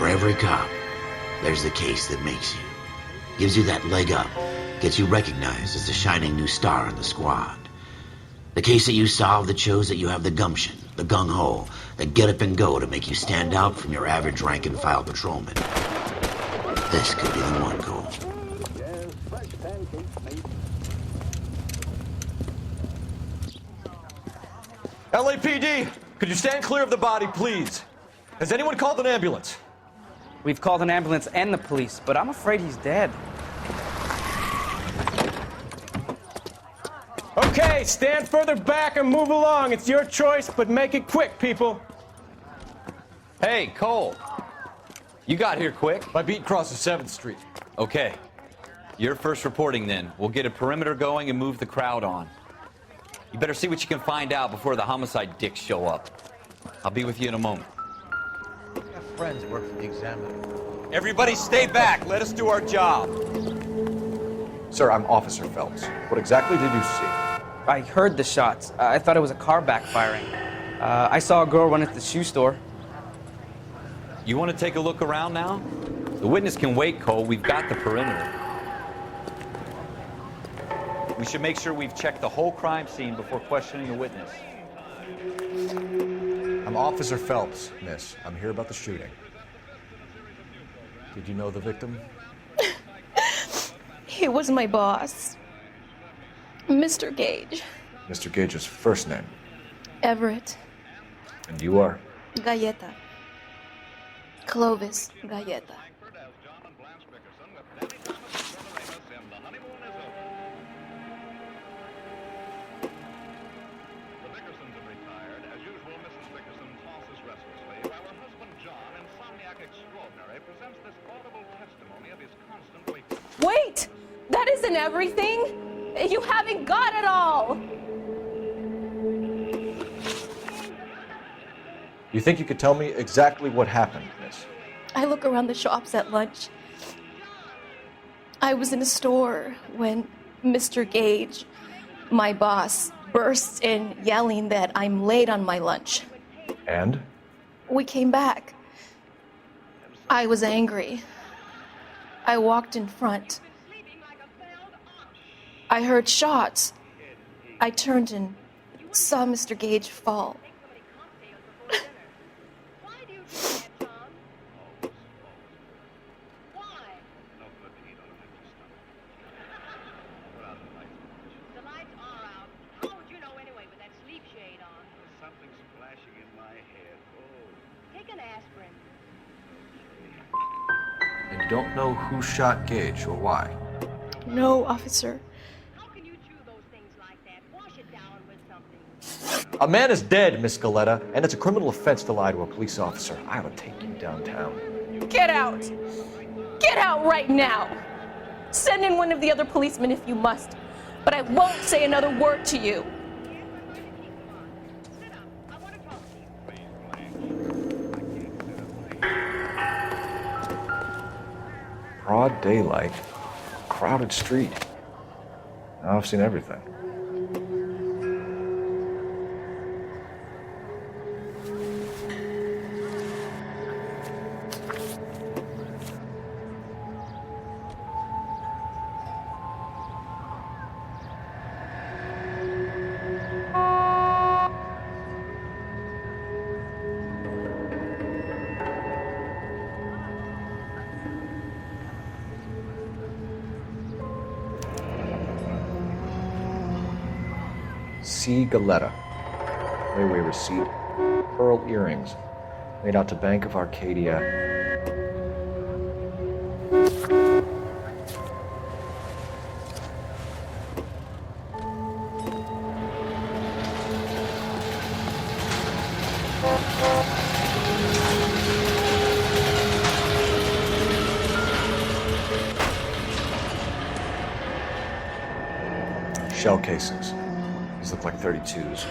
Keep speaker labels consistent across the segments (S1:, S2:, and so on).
S1: For every cop, there's the case that makes you. Gives you that leg up. Gets you recognized as the shining new star in the squad. The case that you solve that shows that you have the gumption, the gung-ho, the get up and go to make you stand out from your average rank-and-file patrolman. This could be the one, Cole.
S2: L.A.P.D., could you stand clear of the body, please? Has anyone called an ambulance?
S3: We've called an ambulance and the police, but I'm afraid he's dead.
S4: Okay, stand further back and move along. It's your choice, but make it quick, people.
S5: Hey, Cole. You got here quick.
S2: My beat crosses 7th Street.
S5: Okay. You're first reporting then. We'll get a perimeter going and move the crowd on. You better see what you can find out before the homicide dicks show up. I'll be with you in a moment.
S6: My friends work for the Examiner.
S5: Everybody stay back. Let us do our job.
S2: Sir, I'm Officer Phelps. What exactly did you see?
S3: I heard the shots. I thought it was a car backfiring. I saw a girl run at the shoe store.
S5: You want to take a look around now? The witness can wait, Cole. We've got the perimeter. We should make sure we've checked the whole crime scene before questioning a witness.
S2: I'm Officer Phelps, miss. I'm here about the shooting. Did you know the victim?
S7: He was my boss, Mr. Gage.
S2: Mr. Gage's first name.
S7: Everett.
S2: And you are?
S7: Galleta. Clovis Galleta. Wait! That isn't everything! You haven't got it all!
S2: You think you could tell me exactly what happened, miss?
S7: I look around the shops at lunch. I was in a store when Mr. Gage, my boss, bursts in yelling that I'm late on my lunch.
S2: And?
S7: We came back. I was angry. I walked in front. I heard shots. I turned and saw Mr. Gage fall.
S2: And you don't know who shot Gage or why?
S7: No, officer.
S2: A man is dead, Miss Galleta, and it's a criminal offense to lie to a police officer. I ought to take you downtown.
S7: Get out! Get out right now! Send in one of the other policemen if you must, but I won't say another word to you.
S2: Broad daylight, crowded street. Now I've seen everything. C. Galleta. Railway receipt. Pearl earrings. Made out to Bank of Arcadia. Shell casings. These look like 32s.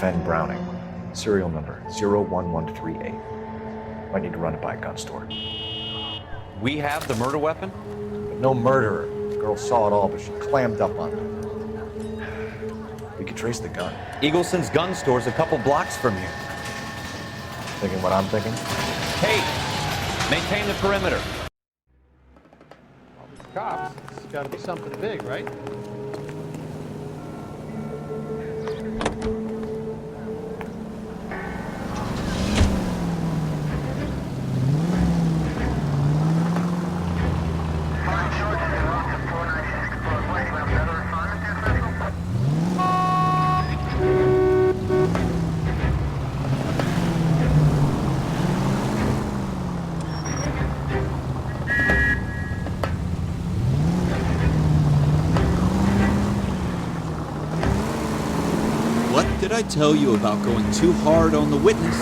S2: FN Browning. Serial number 01138. Might need to run it by a gun store.
S5: We have the murder weapon?
S2: But no murderer. The girl saw it all, but she clammed up on it. We could trace the gun.
S5: Eagleson's gun store's a couple blocks from here.
S2: Thinking what I'm thinking?
S5: Hey, maintain the perimeter.
S6: All these cops. It's got to be something big, right?
S8: Did I tell you about going too hard on the witness?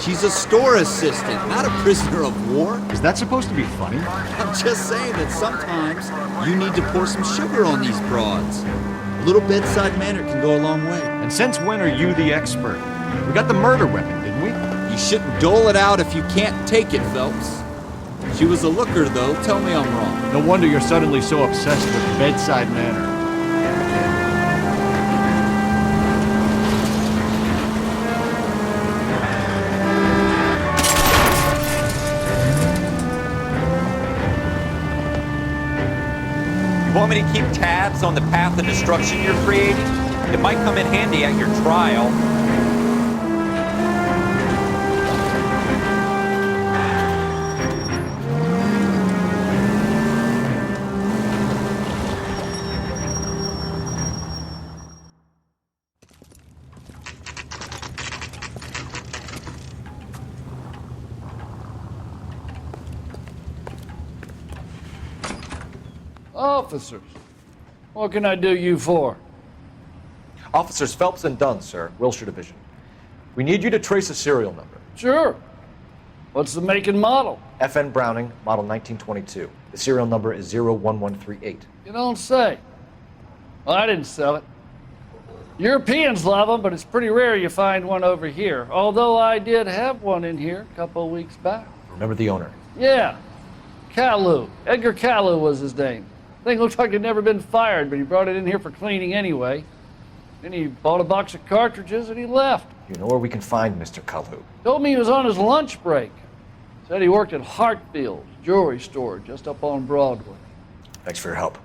S8: She's a store assistant, not a prisoner of war.
S9: Is that supposed to be funny?
S8: I'm just saying that sometimes you need to pour some sugar on these broads. A little bedside manner can go a long way.
S9: And since when are you the expert? We got the murder weapon, didn't we?
S8: You shouldn't dole it out if you can't take it, Phelps. She was a looker, though. Tell me I'm wrong.
S9: No wonder you're suddenly so obsessed with bedside manner.
S5: Want me to keep tabs on the path of destruction you're creating? It might come in handy at your trial.
S10: Officers, what can I do you for?
S2: Officers Phelps and Dunn, sir, Wilshire Division. We need you to trace a serial number.
S10: Sure. What's the make and model?
S2: FN Browning, model 1922. The serial number is 01138.
S10: You don't say. Well, I didn't sell it. Europeans love them, but it's pretty rare you find one over here. Although I did have one in here a couple of weeks back.
S2: Remember the owner?
S10: Yeah. Calu. Edgar Calu was his name. Thing looked like it'd never been fired, but he brought it in here for cleaning anyway. Then he bought a box of cartridges and he left.
S2: You know where we can find Mr. Kalu?
S10: Told me he was on his lunch break. Said he worked at Hartfield's jewelry store just up on Broadway.
S2: Thanks for your help.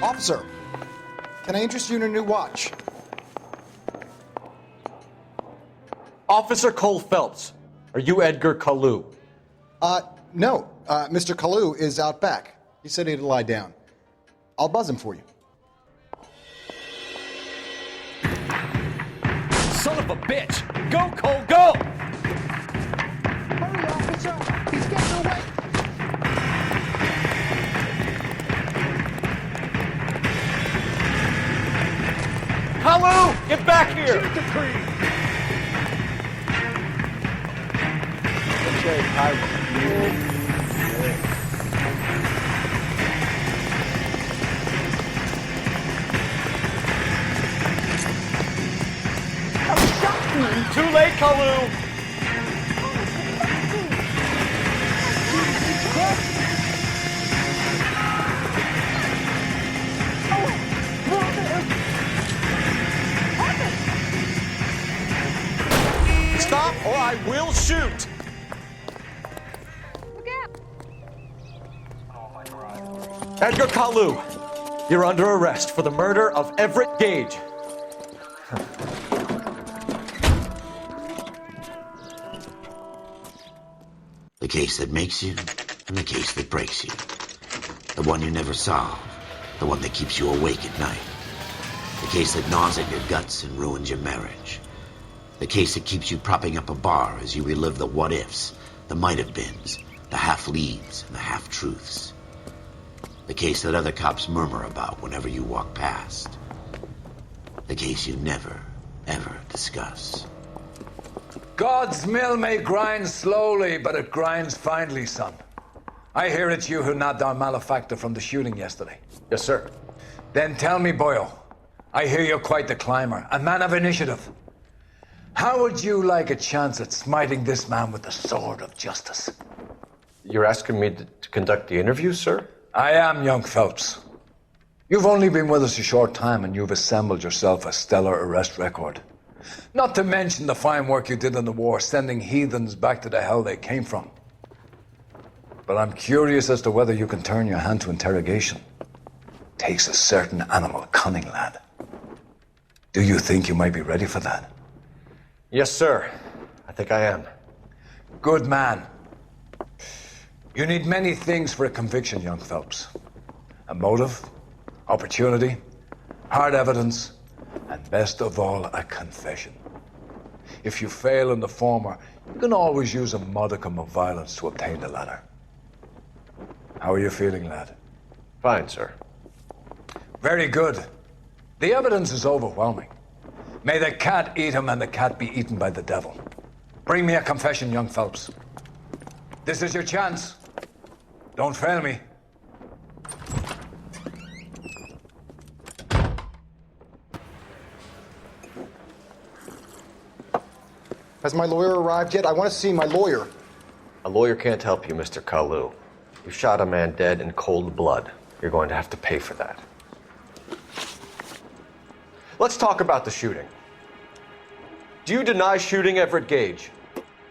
S11: Officer, can I interest you in a new watch?
S2: Officer Cole Phelps, are you Edgar Kalu?
S11: No. Mr. Kalu is out back. He said he'd lie down. I'll buzz him for you.
S5: Son of a bitch! Go, Cole, go!
S6: Hurry, officer! He's getting away!
S5: Kalu! Get back here! Too late, Kalu!
S11: Stop or I will shoot!
S9: Edgar Kalu, you're under arrest for the murder of Everett Gage.
S1: The case that makes you, and the case that breaks you. The one you never solve, the one that keeps you awake at night. The case that gnaws at your guts and ruins your marriage. The case that keeps you propping up a bar as you relive the what-ifs, the might-have-beens, the half-leads, and the half-truths. The case that other cops murmur about whenever you walk past. The case you never, ever discuss.
S12: God's mill may grind slowly, but it grinds finely, son. I hear it's you who nabbed our malefactor from the shooting yesterday.
S2: Yes, sir.
S12: Then tell me, Boyle, I hear you're quite the climber, a man of initiative. How would you like a chance at smiting this man with the sword of justice?
S2: You're asking me to conduct the interview, sir?
S12: I am, young Phelps. You've only been with us a short time and you've assembled yourself a stellar arrest record. Not to mention the fine work you did in the war, sending heathens back to the hell they came from. But I'm curious as to whether you can turn your hand to interrogation. Takes a certain animal cunning, lad. Do you think you might be ready for that?
S2: Yes, sir. I think I am.
S12: Good man. You need many things for a conviction, young Phelps. A motive, opportunity, hard evidence, and best of all, a confession. If you fail in the former, you can always use a modicum of violence to obtain the latter. How are you feeling, lad?
S2: Fine, sir.
S12: Very good. The evidence is overwhelming. May the cat eat him and the cat be eaten by the devil. Bring me a confession, young Phelps. This is your chance. Don't fail me.
S11: Has my lawyer arrived yet? I want to see my lawyer.
S2: A lawyer can't help you, Mr. Kalu. You shot a man dead in cold blood. You're going to have to pay for that. Let's talk about the shooting. Do you deny shooting Everett Gage?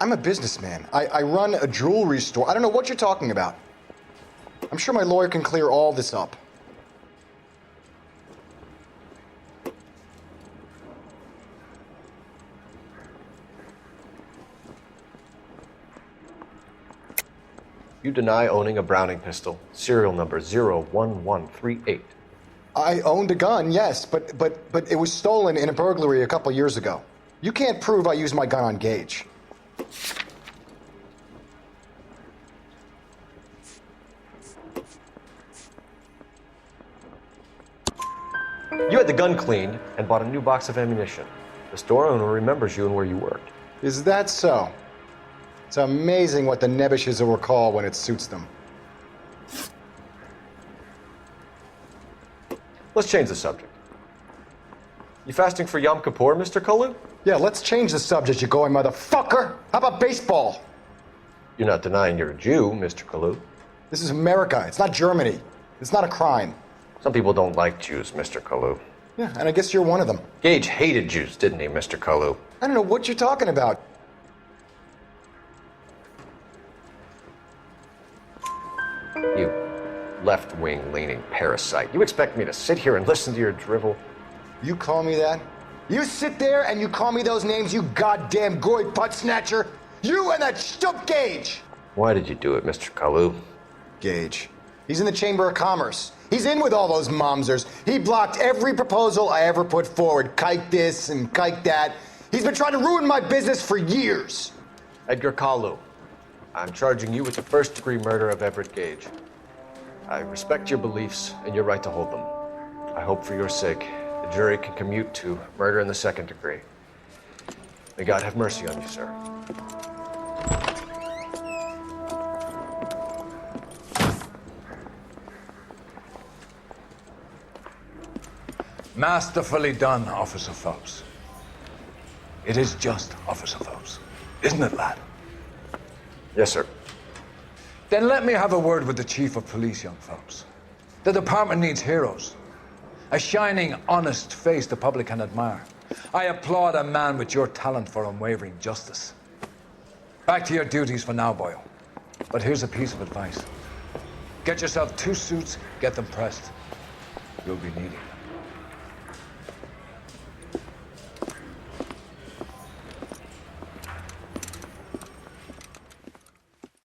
S11: I'm a businessman. I run a jewelry store. I don't know what you're talking about. I'm sure my lawyer can clear all this up.
S2: You deny owning a Browning pistol, serial number 01138.
S11: I owned a gun, yes, but it was stolen in a burglary a couple years ago. You can't prove I used my gun on Gage.
S2: You had the gun cleaned and bought a new box of ammunition. The store owner remembers you and where you worked.
S11: Is that so? It's amazing what the nebbishes will recall when it suits them.
S2: Let's change the subject. You fasting for Yom Kippur, Mr. Kalu?
S11: Yeah, let's change the subject, you going motherfucker! How about baseball?
S2: You're not denying you're a Jew, Mr. Kalu.
S11: This is America. It's not Germany. It's not a crime.
S2: Some people don't like Jews, Mr. Kalu.
S11: Yeah, and I guess you're one of them.
S2: Gage hated Jews, didn't he, Mr. Kalu?
S11: I don't know what you're talking about.
S2: You left-wing leaning parasite. You expect me to sit here and listen to your drivel?
S11: You call me that? You sit there and you call me those names, you goddamn goy butt snatcher? You and that stup Gage!
S2: Why did you do it, Mr. Kalu?
S11: Gage. He's in the Chamber of Commerce. He's in with all those momsers. He blocked every proposal I ever put forward. Kike this and kike that. He's been trying to ruin my business for years.
S2: Edgar Kalu, I'm charging you with the first-degree murder of Everett Gage. I respect your beliefs and your right to hold them. I hope for your sake the jury can commute to murder in the second degree. May God have mercy on you, sir.
S12: Masterfully done, Officer Phelps. It is just, Officer Phelps. Isn't it, lad?
S2: Yes, sir.
S12: Then let me have a word with the Chief of Police, young Phelps. The department needs heroes. A shining, honest face the public can admire. I applaud a man with your talent for unwavering justice. Back to your duties for now, Boyle. But here's a piece of advice. Get yourself 2 suits, get them pressed. You'll be needing them.